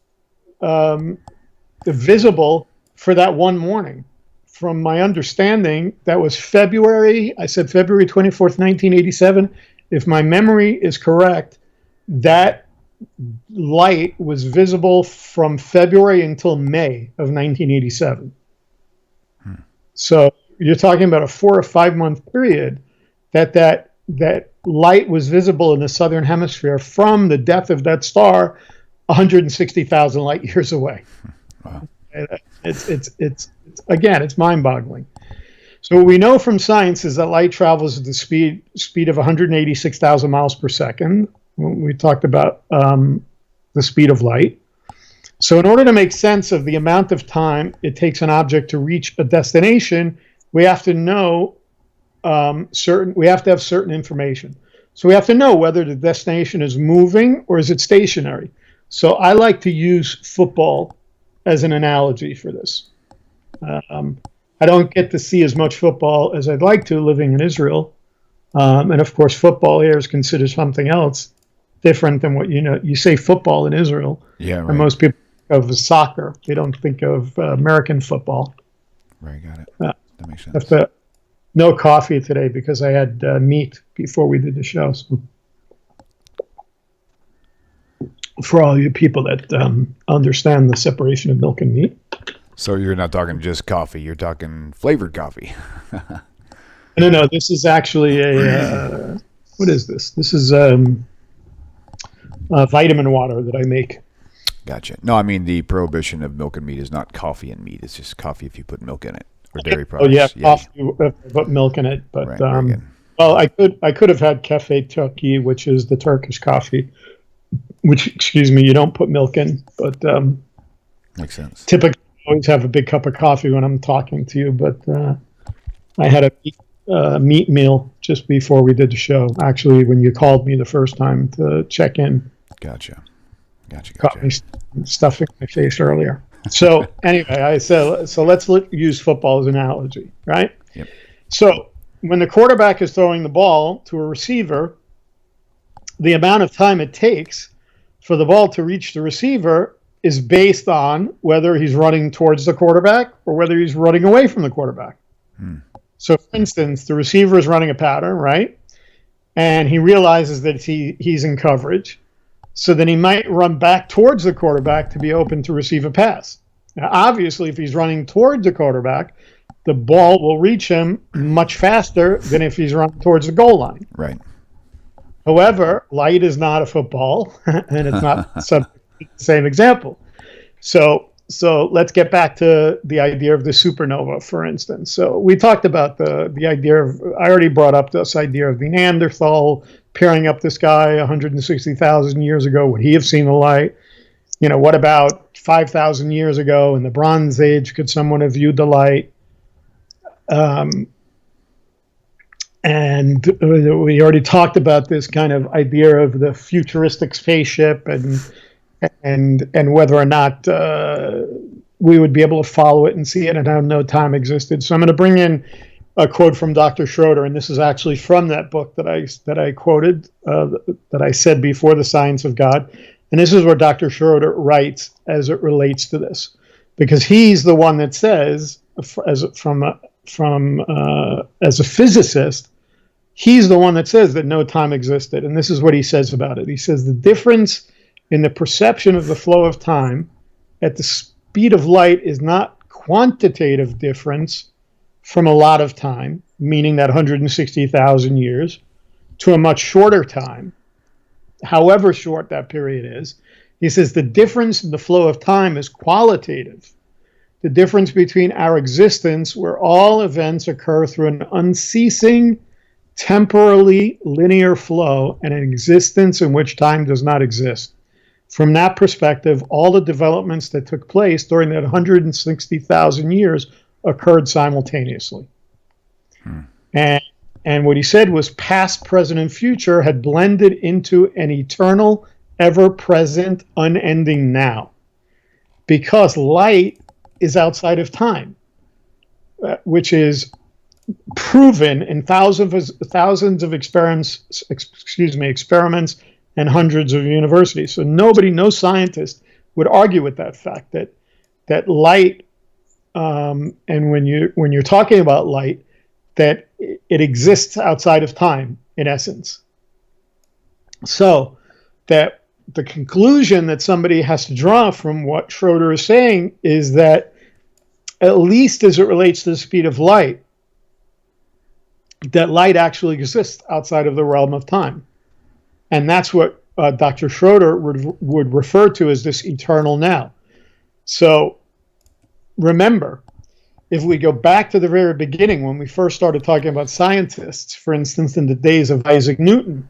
visible for that one morning. From my understanding, that was February 24th, 1987. If my memory is correct, that light was visible from February until May of 1987. So you're talking about a 4 or 5 month period that light was visible in the southern hemisphere from the death of that star 160,000 light years away. Wow. It's again, it's mind-boggling. So what we know from science is that light travels at the speed of 186,000 miles per second. We talked about the speed of light. So in order to make sense of the amount of time it takes an object to reach a destination, we have to know we have to have certain information. So we have to know whether the destination is moving or is it stationary. So I like to use football as an analogy for this. I don't get to see as much football as I'd like to living in Israel. And of course, football here is considered something else different than what you say football in Israel. Yeah, right. And most people think of soccer. They don't think of American football.
Right, got it. That makes sense.
No coffee today because I had meat before we did the show. So for all you people that understand the separation of milk and meat.
So you're not talking just coffee, you're talking flavored coffee.
No, this is actually a, what is this? This is vitamin water that I make.
Gotcha. No, I mean the prohibition of milk and meat is not coffee and meat. It's just coffee if you put milk in it, or dairy products.
Oh, yeah, coffee, put milk in it. But
right,
Well, I could have had cafe Turkey, which is the Turkish coffee, which, excuse me, you don't put milk in, but
Makes sense.
typically I always have a big cup of coffee when I'm talking to you. But I had a meat meal just before we did the show. Actually, when you called me the first time to check in,
Gotcha. Gotcha.
got
Gotcha.
me stuffing my face earlier. So anyway, I said, so let's use football as an analogy, right?
Yep.
So when the quarterback is throwing the ball to a receiver, the amount of time it takes for the ball to reach the receiver is based on whether he's running towards the quarterback or whether he's running away from the quarterback. So, for instance, the receiver is running a pattern, right? And he realizes that he's in coverage. So then he might run back towards the quarterback to be open to receive a pass. Now, obviously, if he's running towards the quarterback, the ball will reach him much faster than if he's running towards the goal line.
Right.
However, light is not a football, and it's not subject to the same example. So let's get back to the idea of the supernova, for instance. So we talked about the idea of, I already brought up this idea of the Neanderthal peering up the sky 160,000 years ago. Would he have seen the light? You know, what about 5,000 years ago in the Bronze Age? Could someone have viewed the light? And we already talked about this kind of idea of the futuristic spaceship and whether or not we would be able to follow it and see it and how no time existed. So I'm going to bring in a quote from Dr. Schroeder, and this is actually from that book that I quoted, that I said before, The Science of God. And this is where Dr. Schroeder writes as it relates to this, because he's the one that says, as a physicist, he's the one that says that no time existed. And this is what he says about it. He says the difference in the perception of the flow of time at the speed of light is not quantitative difference from a lot of time, meaning that 160,000 years, to a much shorter time, however short that period is. He says the difference in the flow of time is qualitative. The difference between our existence, where all events occur through an unceasing, temporally linear flow, and an existence in which time does not exist. From that perspective, all the developments that took place during that 160,000 years occurred simultaneously. And what he said was past, present, and future had blended into an eternal, ever-present, unending now. Because light is outside of time, which is proven in thousands of experiments and hundreds of universities. So no scientist would argue with that fact that light, and when you're talking about light, that it exists outside of time in essence. So that the conclusion that somebody has to draw from what Schroeder is saying is that, at least as it relates to the speed of light, that light actually exists outside of the realm of time. And that's what Dr. Schroeder would refer to as this eternal now. So remember, if we go back to the very beginning, when we first started talking about scientists, for instance, in the days of Isaac Newton,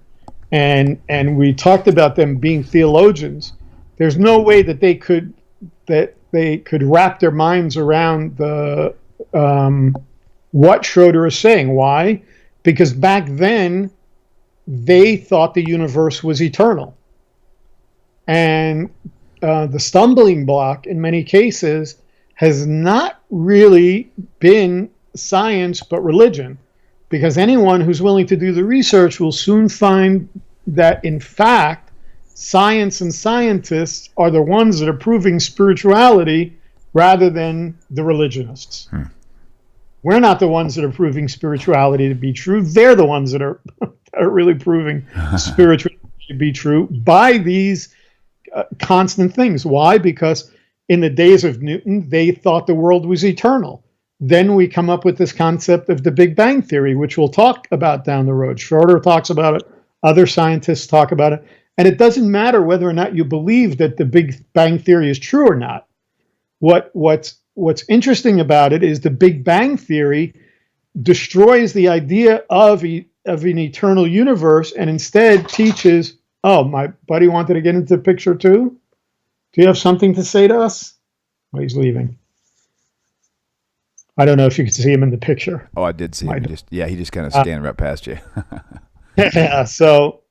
and we talked about them being theologians, there's no way that they could wrap their minds around the what Schroeder is saying. Why? Because back then they thought the universe was eternal, and the stumbling block in many cases has not really been science but religion, because anyone who's willing to do the research will soon find that, in fact, science and scientists are the ones that are proving spirituality rather than the religionists. We're not the ones that are proving spirituality to be true. They're the ones that are really proving spirituality to be true by these constant things. Why? Because in the days of Newton, they thought the world was eternal. Then we come up with this concept of the Big Bang Theory, which we'll talk about down the road. Schroeder talks about it. Other scientists talk about it. And it doesn't matter whether or not you believe that the Big Bang Theory is true or not. What's interesting about it is the Big Bang Theory destroys the idea of of an eternal universe and instead teaches, oh, my buddy wanted to get into the picture too? Do you have something to say to us? Oh, he's leaving. I don't know if you can see him in the picture.
Oh, I did see him. He just kind of scanned right past you.
Yeah. So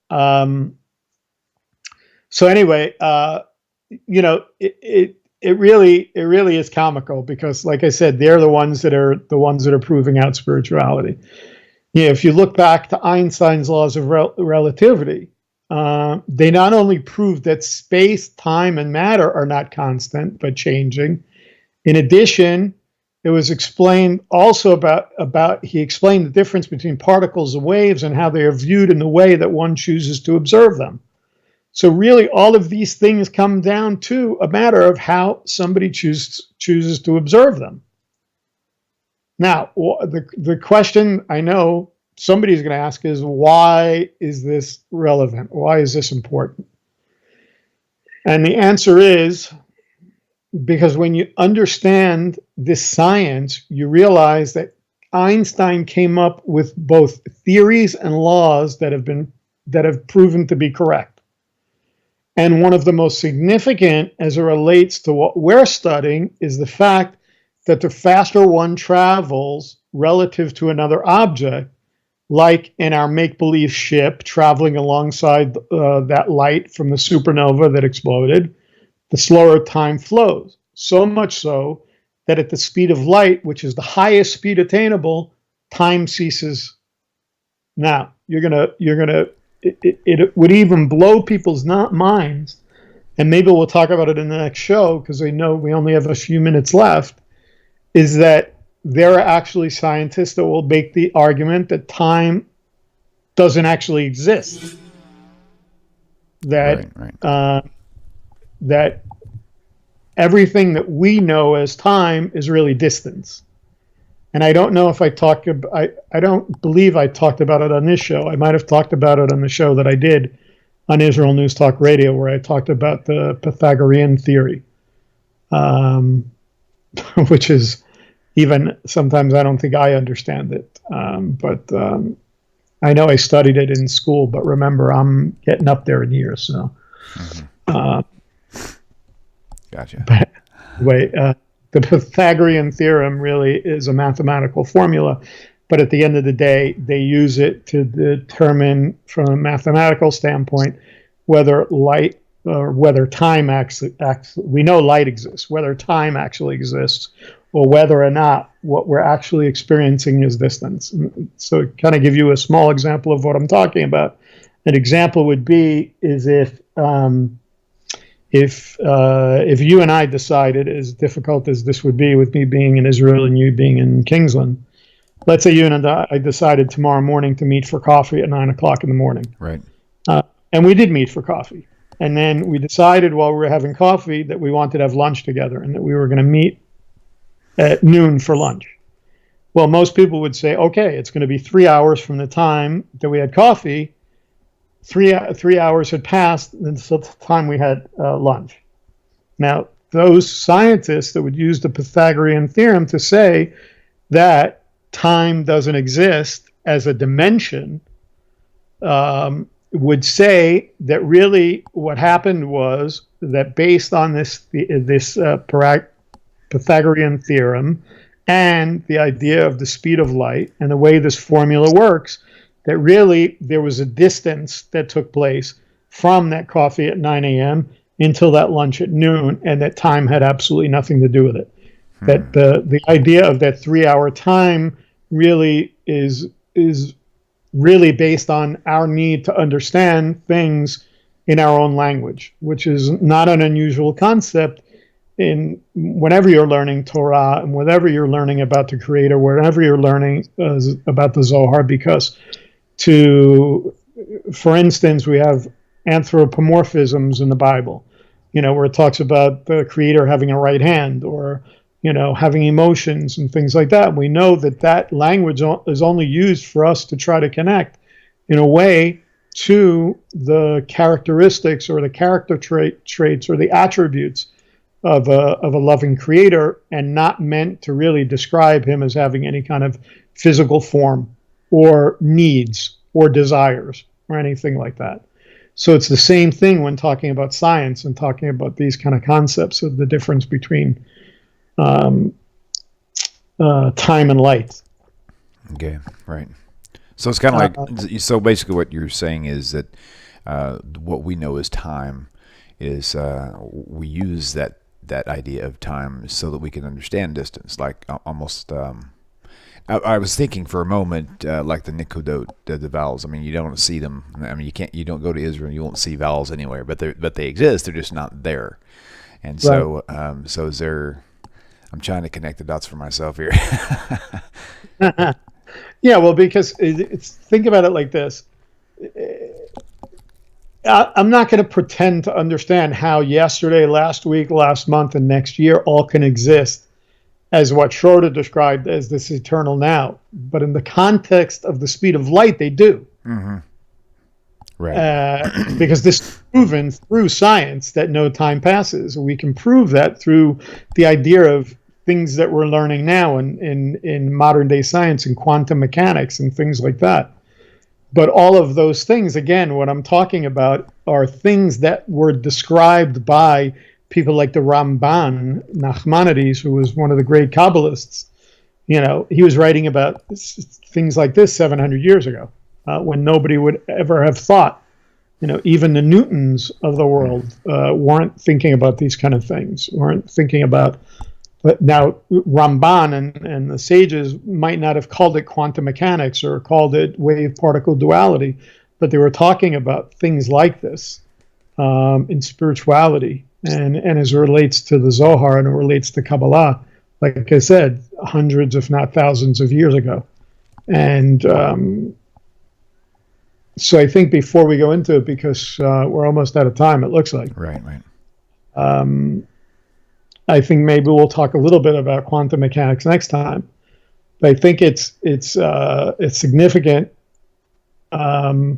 anyway, it really is comical because, like I said, they're the ones that are proving out spirituality. Yeah, if you look back to Einstein's laws of relativity, they not only prove that space, time, and matter are not constant but changing. In addition, it was explained also about he explained the difference between particles and waves and how they are viewed in the way that one chooses to observe them. So really, all of these things come down to a matter of how somebody chooses to observe them. Now, the question I know somebody's going to ask is, why is this relevant? Why is this important? And the answer is, because when you understand this science, you realize that Einstein came up with both theories and laws that have proven to be correct. And one of the most significant as it relates to what we're studying is the fact that the faster one travels relative to another object, like in our make-believe ship traveling alongside that light from the supernova that exploded, the slower time flows. So much so that at the speed of light, which is the highest speed attainable, time ceases. Now, it would even blow people's minds, and maybe we'll talk about it in the next show because I know we only have a few minutes left, is that there are actually scientists that will make the argument that time doesn't actually exist. That that everything that we know as time is really distance. And I don't know if I don't believe I talked about it on this show. I might have talked about it on the show that I did on Israel News Talk Radio, where I talked about the Pythagorean theory, which is even sometimes I don't think I understand it. But I know I studied it in school, but remember, I'm getting up there in years. So,
Gotcha.
But anyway, the Pythagorean theorem really is a mathematical formula, but at the end of the day, they use it to determine from a mathematical standpoint whether light or whether time actually we know light exists, whether time actually exists, or whether or not what we're actually experiencing is distance. So kind of give you a small example of what I'm talking about. An example would be is if you and I decided, as difficult as this would be with me being in Israel and you being in Kingsland, let's say you and I decided tomorrow morning to meet for coffee at 9 o'clock in the morning.
Right.
And we did meet for coffee. And then we decided while we were having coffee that we wanted to have lunch together and that we were going to meet at noon for lunch. Well, most people would say, okay, it's going to be 3 hours from the time that we had coffee. Three hours had passed until the time we had lunch. Now, those scientists that would use the Pythagorean theorem to say that time doesn't exist as a dimension would say that really what happened was that based on this Pythagorean theorem and the idea of the speed of light and the way this formula works, that really there was a distance that took place from that coffee at 9 a.m. until that lunch at noon, and that time had absolutely nothing to do with it. That the idea of that 3 hour time really is really based on our need to understand things in our own language, which is not an unusual concept in whenever you're learning Torah and whenever you're learning about the Creator, whenever you're learning about the Zohar, because for instance, we have anthropomorphisms in the Bible, where it talks about the Creator having a right hand or, having emotions and things like that. We know that language is only used for us to try to connect in a way to the characteristics or the character traits or the attributes of a loving Creator, and not meant to really describe him as having any kind of physical form or needs or desires or anything like that. So it's the same thing when talking about science and talking about these kind of concepts of the difference between time and light.
Okay, right. So it's kind of like, so basically what you're saying is that what we know as time is we use that idea of time so that we can understand distance, like almost. I was thinking for a moment, like the Nikodot, the vowels. I mean, you don't see them. I mean, you don't go to Israel, you won't see vowels anywhere, but they exist. They're just not there. And so, right. So is there? I'm trying to connect the dots for myself here.
Yeah, well, because think about it like this. I'm not going to pretend to understand how yesterday, last week, last month, and next year all can exist as what Schroeder described as this eternal now. But in the context of the speed of light, they do.
Mm-hmm. Right.
Because this is proven through science that no time passes. We can prove that through the idea of things that we're learning now in modern day science and quantum mechanics and things like that. But all of those things, again, what I'm talking about are things that were described by people like the Ramban, Nachmanides, who was one of the great Kabbalists. You know, he was writing about things like this 700 years ago, when nobody would ever have thought. You know, even the Newtons of the world weren't thinking about these kind of things, weren't thinking about. But now Ramban and the sages might not have called it quantum mechanics or called it wave-particle duality, but they were talking about things like this in spirituality. And as it relates to the Zohar and it relates to Kabbalah, like I said, hundreds, if not thousands of years ago. And so I think before we go into it, because we're almost out of time, it looks like.
Right.
I think maybe we'll talk a little bit about quantum mechanics next time. But I think it's significant that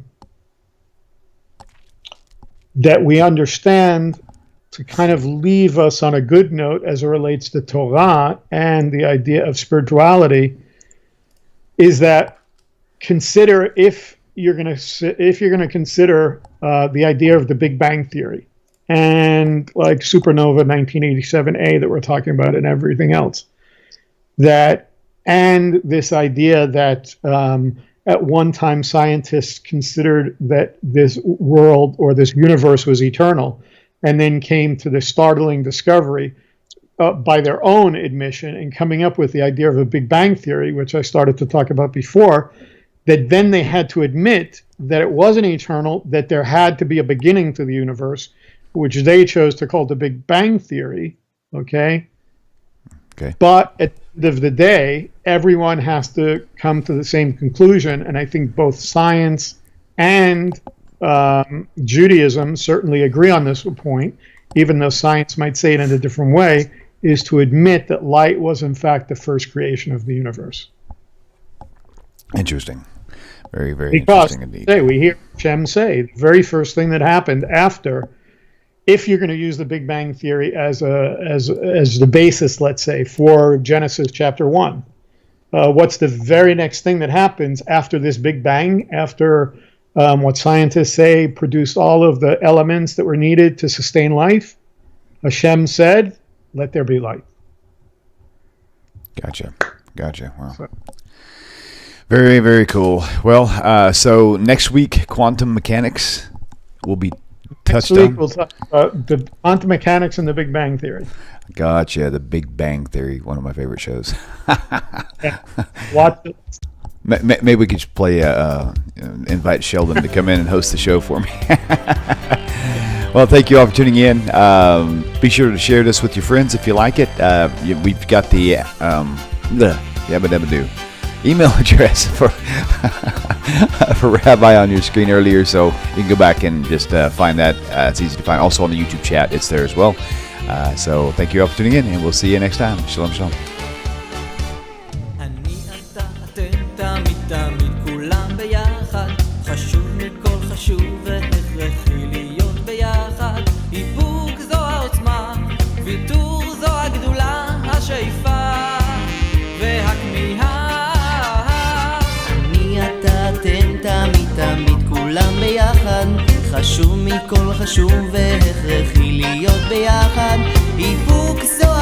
we understand, to kind of leave us on a good note as it relates to Torah and the idea of spirituality, is that consider if you're going to consider the idea of the Big Bang Theory and like supernova 1987A that we're talking about and everything else, that and this idea that at one time scientists considered that this world or this universe was eternal, and then came to the startling discovery by their own admission and coming up with the idea of a Big Bang Theory, which I started to talk about before, that then they had to admit that it wasn't eternal, that there had to be a beginning to the universe, which they chose to call the Big Bang Theory, okay? But at the end of the day, everyone has to come to the same conclusion, and I think both science and Judaism certainly agree on this point, even though science might say it in a different way, is to admit that light was in fact the first creation of the universe.
Interesting. Very, very interesting indeed.
We hear Shem say the very first thing that happened after, if you're going to use the Big Bang Theory as the basis, let's say, for Genesis chapter 1, what's the very next thing that happens after this Big Bang, after what scientists say produced all of the elements that were needed to sustain life? Hashem said, "Let there be light."
Gotcha. Wow. So. Very, very cool. Well, so next week, quantum mechanics will be touched on. Next week,
we'll talk about the quantum mechanics and the Big Bang Theory.
Gotcha. The Big Bang Theory, one of my favorite shows.
Yeah. Watch it.
Maybe we could just play, invite Sheldon to come in and host the show for me. Well, thank you all for tuning in. Be sure to share this with your friends if you like it. We've got the email address for Rabbi on your screen earlier, so you can go back and just find that. It's easy to find. Also on the YouTube chat, it's there as well. So thank you all for tuning in, and we'll see you next time. Shalom, shalom.
והכמיהה אני אתה אתם תמיד חשוב מכל חשוב והכרחי להיות ביחד איפוק זו